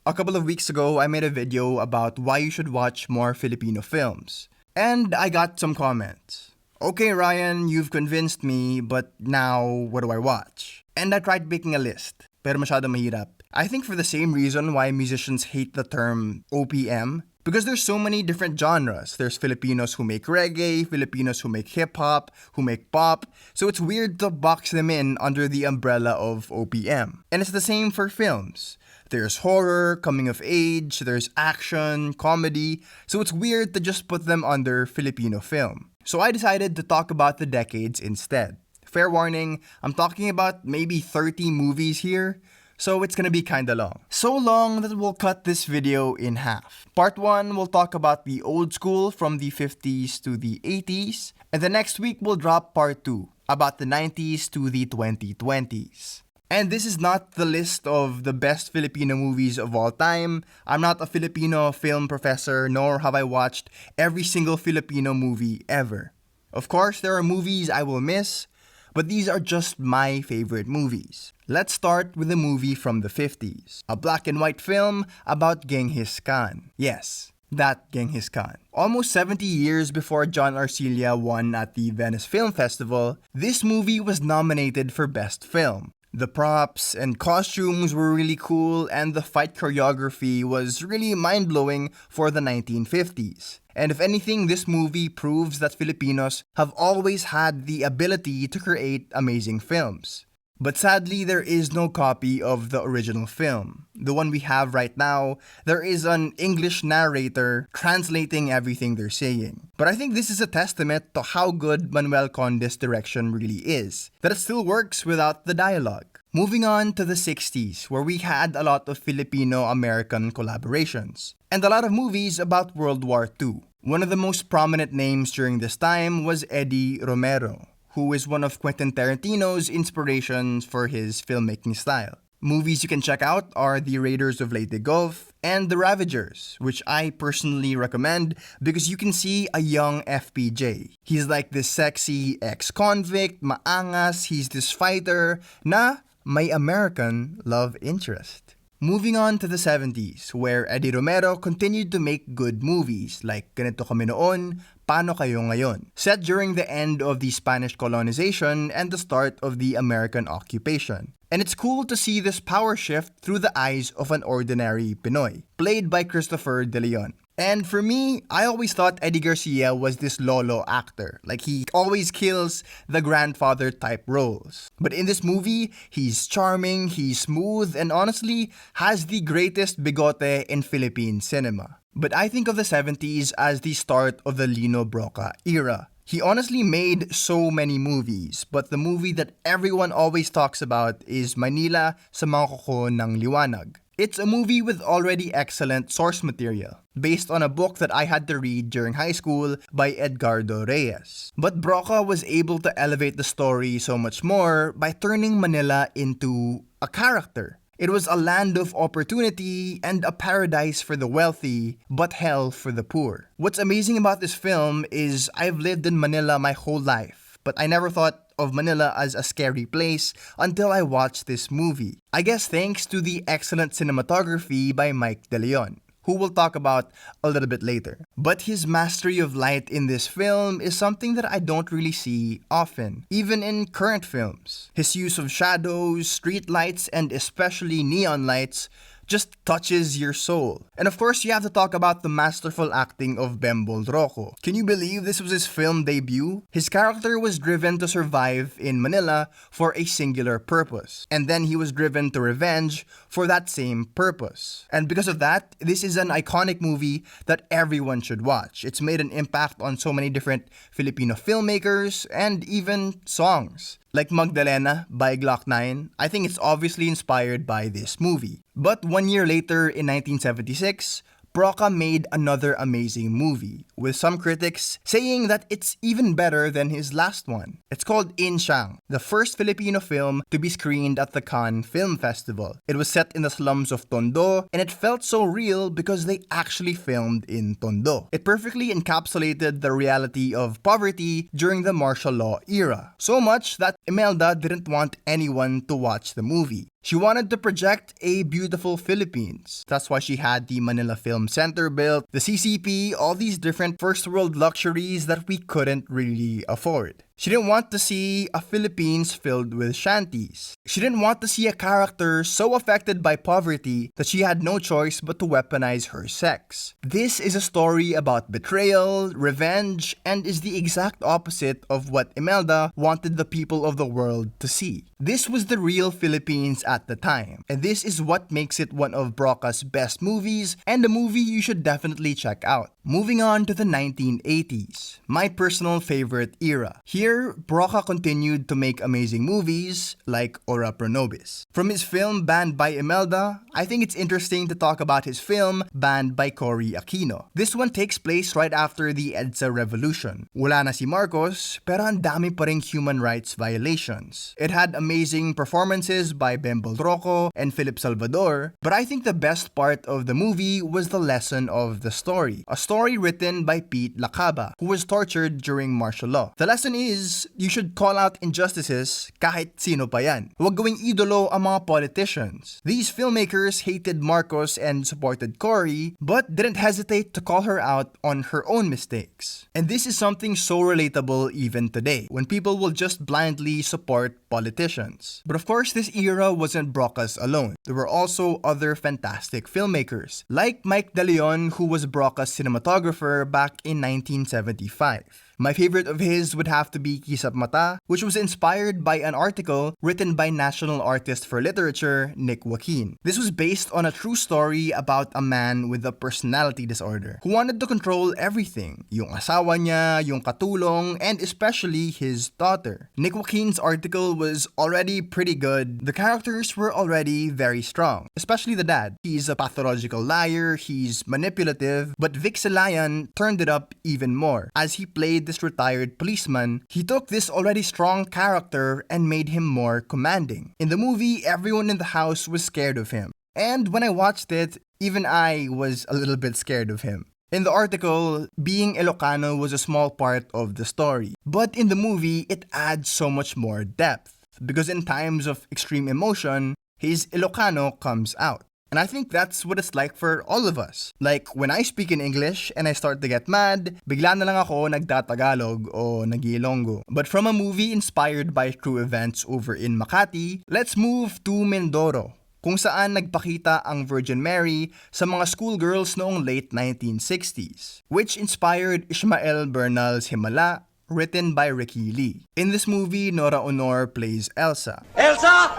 A couple of weeks ago, I made a video about why you should watch more Filipino films. And I got some comments. Okay, Ryan, you've convinced me, but now what do I watch? And I tried making a list, pero masyado mahirap. I think for the same reason why musicians hate the term OPM, because there's so many different genres. There's Filipinos who make reggae, Filipinos who make hip-hop, who make pop, so it's weird to box them in under the umbrella of OPM. And it's the same for films. There's horror, coming of age, there's action, comedy, so it's weird to just put them under Filipino film. So I decided to talk about the decades instead. Fair warning, I'm talking about maybe 30 movies here, so it's gonna be kinda long. So long that we'll cut this video in half. Part 1, we'll talk about the old school from the 50s to the 80s, and the next week we'll drop part 2, about the 90s to the 2020s. And this is not the list of the best Filipino movies of all time. I'm not a Filipino film professor, nor have I watched every single Filipino movie ever. Of course, there are movies I will miss, but these are just my favorite movies. Let's start with a movie from the 50s. A black and white film about Genghis Khan. Yes, that Genghis Khan. Almost 70 years before John Arcilla won at the Venice Film Festival, this movie was nominated for Best Film. The props and costumes were really cool, and the fight choreography was really mind-blowing for the 1950s. And if anything, this movie proves that Filipinos have always had the ability to create amazing films. But sadly, there is no copy of the original film. The one we have right now, there is an English narrator translating everything they're saying. But I think this is a testament to how good Manuel Conde's direction really is, that it still works without the dialogue. Moving on to the 60s, where we had a lot of Filipino-American collaborations, and a lot of movies about World War II. One of the most prominent names during this time was Eddie Romero, who is one of Quentin Tarantino's inspirations for his filmmaking style. Movies you can check out are The Raiders of Leyte Gulf and The Ravagers, which I personally recommend because you can see a young FPJ. He's like this sexy ex-convict, maangas, he's this fighter na may American love interest. Moving on to the 70s, where Eddie Romero continued to make good movies like Ganito Kami Noon, Paano, Kayo, Ngayon, set during the end of the Spanish colonization and the start of the American occupation. And it's cool to see this power shift through the eyes of an ordinary Pinoy, played by Christopher De Leon. And for me, I always thought Eddie Garcia was this lolo actor. Like, he always kills the grandfather type roles. But in this movie, he's charming, he's smooth, and honestly, has the greatest bigote in Philippine cinema. But I think of the 70s as the start of the Lino Brocka era. He honestly made so many movies, but the movie that everyone always talks about is Maynila sa mga Kuko ng Liwanag. It's a movie with already excellent source material, based on a book that I had to read during high school by Edgardo Reyes. But Brocka was able to elevate the story so much more by turning Manila into a character. It was a land of opportunity and a paradise for the wealthy, but hell for the poor. What's amazing about this film is I've lived in Manila my whole life, but I never thought of Manila as a scary place until I watched this movie. I guess thanks to the excellent cinematography by Mike De Leon, who we'll talk about a little bit later. But his mastery of light in this film is something that I don't really see often, even in current films. His use of shadows, street lights, and especially neon lights just touches your soul. And of course, you have to talk about the masterful acting of Bembol Rocco. Can you believe this was his film debut? His character was driven to survive in Manila for a singular purpose, and then he was driven to revenge for that same purpose. And because of that, this is an iconic movie that everyone should watch. It's made an impact on so many different Filipino filmmakers and even songs. Like Magdalena by Glock 9, I think it's obviously inspired by this movie. But 1 year later, in 1976, Brocka made another amazing movie, with some critics saying that it's even better than his last one. It's called Insiang, the first Filipino film to be screened at the Cannes Film Festival. It was set in the slums of Tondo, and it felt so real because they actually filmed in Tondo. It perfectly encapsulated the reality of poverty during the martial law era. So much that Imelda didn't want anyone to watch the movie. She wanted to project a beautiful Philippines. That's why she had the Manila Film Center built, the CCP, all these different first world luxuries that we couldn't really afford. She didn't want to see a Philippines filled with shanties. She didn't want to see a character so affected by poverty that she had no choice but to weaponize her sex. This is a story about betrayal, revenge, and is the exact opposite of what Imelda wanted the people of the world to see. This was the real Philippines at the time, and this is what makes it one of Broca's best movies and a movie you should definitely check out. Moving on to the 1980s, my personal favorite era. Here, Broca continued to make amazing movies like Ora Pro Nobis. From his film Banned by Imelda, I think it's interesting to talk about his film Banned by Cory Aquino. This one takes place right after the EDSA revolution. Wala na si Marcos, pero ang dami pa ring human rights violations. It had amazing performances by Bembol Rocco and Philip Salvador, but I think the best part of the movie was the lesson of the story. A story written by Pete Lacaba, who was tortured during martial law. The lesson is, you should call out injustices kahit sino pa yan. Huwag gawing idolo ang mga politicians. These filmmakers hated Marcos and supported Cory, but didn't hesitate to call her out on her own mistakes. And this is something so relatable even today, when people will just blindly support politicians. But of course, this era wasn't Broca's alone. There were also other fantastic filmmakers, like Mike De Leon, who was Broca's cinematographer back in 1975. My favorite of his would have to be Kisapmata, which was inspired by an article written by National Artist for Literature, Nick Joaquin. This was based on a true story about a man with a personality disorder who wanted to control everything. Yung asawa niya, yung katulong, and especially his daughter. Nick Joaquin's article was already pretty good. The characters were already very strong, especially the dad. He's a pathological liar, he's manipulative, but Vic Selayan turned it up even more. As he played this retired policeman, he took this already strong character and made him more commanding. In the movie, everyone in the house was scared of him. And when I watched it, even I was a little bit scared of him. In the article, being Ilocano was a small part of the story. But in the movie, it adds so much more depth. Because in times of extreme emotion, his Ilocano comes out. And I think that's what it's like for all of us. Like, when I speak in English and I start to get mad, bigla na lang ako nagtatagalog o nag-Ilonggo. But from a movie inspired by true events over in Makati, let's move to Mindoro, kung saan nagpakita ang Virgin Mary sa mga schoolgirls noong late 1960s, which inspired Ishmael Bernal's Himala, written by Ricky Lee. In this movie, Nora Honor plays Elsa. Elsa!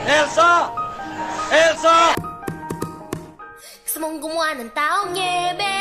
Elsa! Elsa! Gusto mong gumawa ng taong niebe.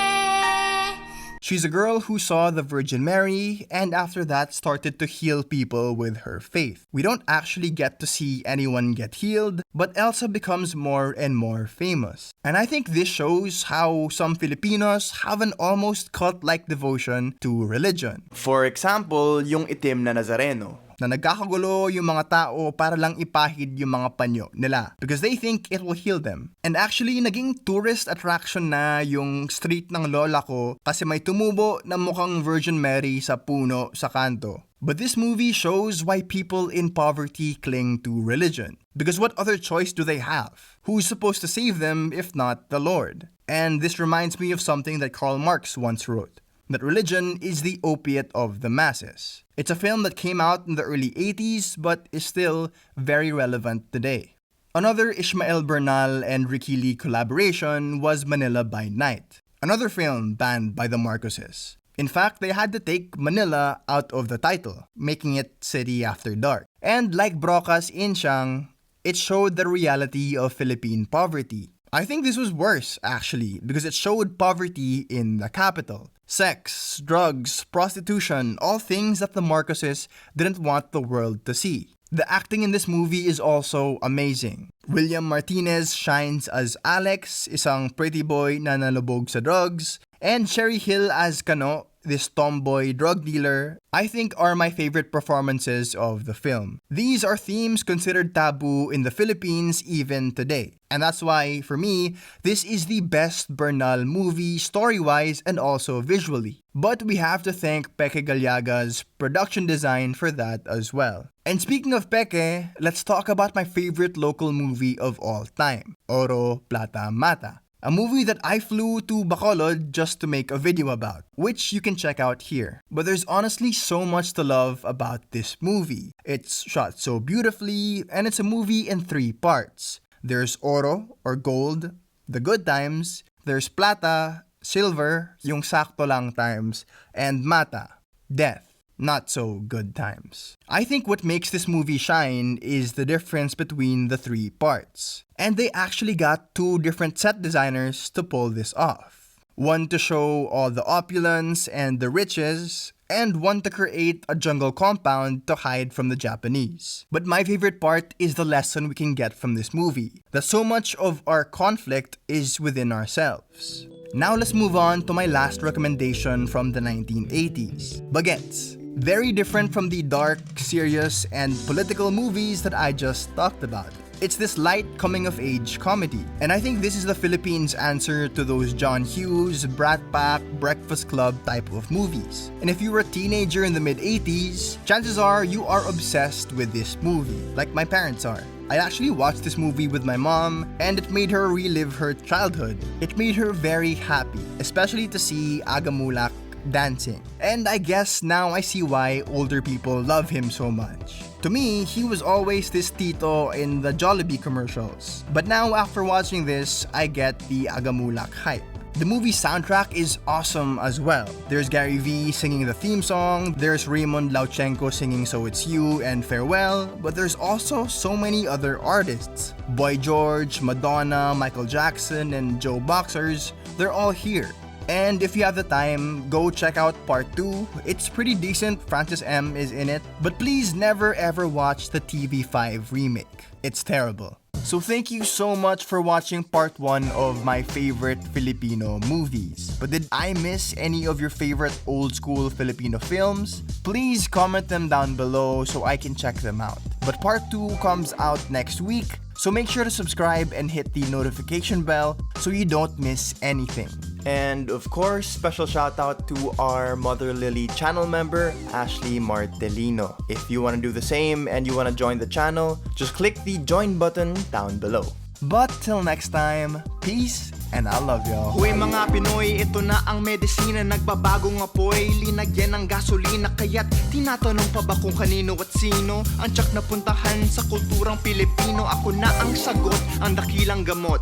She's a girl who saw the Virgin Mary and after that started to heal people with her faith. We don't actually get to see anyone get healed, but Elsa becomes more and more famous. And I think this shows how some Filipinos have an almost cult-like devotion to religion. For example, yung itim na Nazareno, na nagkakagulo yung mga tao para lang ipahid yung mga panyo nila because they think it will heal them. And actually, naging tourist attraction na yung street ng lola ko kasi may tumubo na mukhang Virgin Mary sa puno sa kanto. But this movie shows why people in poverty cling to religion. Because what other choice do they have? Who's supposed to save them if not the Lord? And this reminds me of something that Karl Marx once wrote, that religion is the opiate of the masses. It's a film that came out in the early 80s but is still very relevant today. Another Ishmael Bernal and Ricky Lee collaboration was Manila by Night, another film banned by the Marcoses. In fact, they had to take Manila out of the title, making it City After Dark. And like Broca's Insiang, it showed the reality of Philippine poverty. I think this was worse, actually, because it showed poverty in the capital. Sex, drugs, prostitution, all things that the Marcoses didn't want the world to see. The acting in this movie is also amazing. William Martinez shines as Alex, isang pretty boy na nalubog sa drugs, and Sherry Hill as Kano, this tomboy drug dealer, I think are my favorite performances of the film. These are themes considered taboo in the Philippines even today. And that's why, for me, this is the best Bernal movie story-wise and also visually. But we have to thank Peke Galyaga's production design for that as well. And speaking of Peke, let's talk about my favorite local movie of all time, Oro, Plata, Mata. A movie that I flew to Bacolod just to make a video about, which you can check out here. But there's honestly so much to love about this movie. It's shot so beautifully, and it's a movie in 3 parts. There's Oro, or gold, the good times. There's Plata, silver, yung sakto lang times. And Mata, death, not so good times. I think what makes this movie shine is the difference between the 3 parts. And they actually got 2 different set designers to pull this off. One to show all the opulence and the riches, and one to create a jungle compound to hide from the Japanese. But my favorite part is the lesson we can get from this movie, that so much of our conflict is within ourselves. Now let's move on to my last recommendation from the 1980s, Bagets. Very different from the dark, serious, and political movies that I just talked about. It's this light coming-of-age comedy. And I think this is the Philippines' answer to those John Hughes, Brat Pack, Breakfast Club type of movies. And if you were a teenager in the mid-80s, chances are you are obsessed with this movie, like my parents are. I actually watched this movie with my mom, and it made her relive her childhood. It made her very happy, especially to see Agamulak dancing. And I guess now I see why older people love him so much. To me, he was always this tito in the Jollibee commercials. But now after watching this, I get the Agamulak hype. The movie soundtrack is awesome as well. There's Gary V singing the theme song, there's Raymond Lauchenko singing So It's You and Farewell, but there's also so many other artists. Boy George, Madonna, Michael Jackson, and Joe Boxers, they're all here. And if you have the time, go check out part 2. It's pretty decent, Francis M is in it. But please never ever watch the TV5 remake. It's terrible. So thank you so much for watching part 1 of my favorite Filipino movies. But did I miss any of your favorite old school Filipino films? Please comment them down below so I can check them out. But part 2 comes out next week, so make sure to subscribe and hit the notification bell so you don't miss anything. And of course, special shout out to our Mother Lily channel member, Ashley Martelino. If you want to do the same and you want to join the channel, just click the join button down below. But till next time, peace and I love y'all. Hoy mga Pinoy, ito na ang medisina, nagbabagong apoy, linagyan ng gasolina, kaya't tinatanong pa ba kung kanino at sino ang tiyak na puntahan sa kulturang Pilipino? Ako na ang sagot, ang dakilang gamot.